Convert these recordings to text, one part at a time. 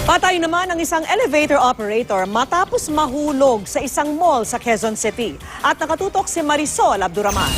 Patay naman ang isang elevator operator matapos mahulog sa isang mall sa Quezon City. At nakatutok si Marisol Abduraman.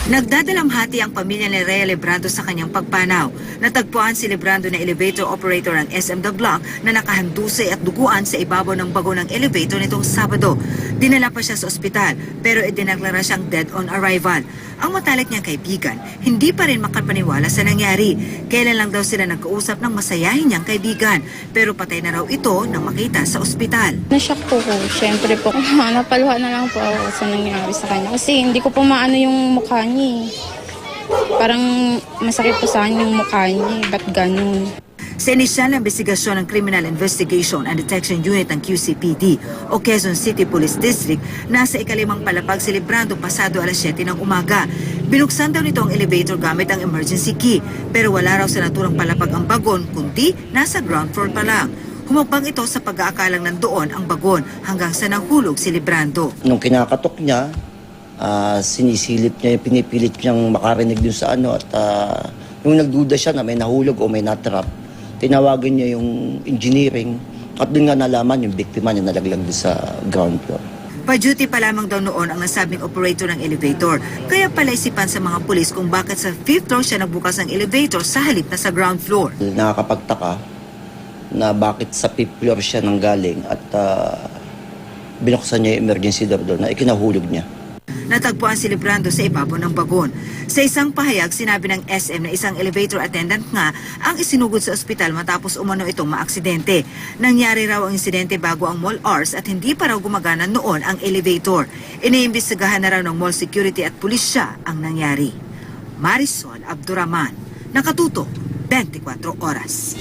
Nagdadalamhati ang pamilya ni Rhea Lebrando sa kanyang pagpanaw. Natagpuan si Lebrando na elevator operator ng SM Dablac na nakahandusay at duguan sa ibabaw ng bago ng elevator nitong Sabado. Dinala pa siya sa ospital pero idineklara siyang dead on arrival. Ang matalik niyang kaibigan, hindi pa rin makapaniwala sa nangyari. Kailan lang daw sila nagkausap ng masayahin niyang kaibigan pero patay na raw ito nang makita sa ospital. Nashock po ko. Siyempre po, napaluha na lang po ako sa nangyari sa kanya. Kasi hindi ko po maano yung mukha niya. Parang masakit po sa akin yung mukha niya. Ba't ganun? Sa inisyal na investigasyon ng Criminal Investigation and Detection Unit ng QCPD o Quezon City Police District, nasa ikalimang palapag si Lebrando pasado alas 7 ng umaga. Binuksan daw nito ang elevator gamit ang emergency key pero wala raw sa naturang palapag ang bagon kundi nasa ground floor pa lang. Humabang ito sa pag-aakalang nandoon ang bagon hanggang sa nahulog si Lebrando. Nung kinakatok niya, sinisilip niya, pinipilit niyang makarinig dun sa ano at nung nagduda siya na may nahulog o may natrap, tinawagan niya yung engineering at dun nga nalaman yung biktima niya nalaglag dun sa ground floor. Pa-duty pa lamang daw noon ang nasabing operator ng elevator. Kaya palaisipan sa mga pulis kung bakit sa 5th floor siya nagbukas ng elevator sa halip na sa ground floor. Nakakapagtaka na bakit sa 5th floor siya nanggaling at binuksan niya yung emergency door doon na ikinahulog niya. Natagpuan si Lebrando sa ibabaw ng bagon. Sa isang pahayag, sinabi ng SM na isang elevator attendant nga ang isinugod sa ospital matapos umano itong maaksidente. Nangyari raw ang insidente bago ang mall hours at hindi pa raw gumagana noon ang elevator. Iniimbestigahan na raw ng mall security at pulisya ang nangyari. Marisol Abduraman, nakatutok 24 oras.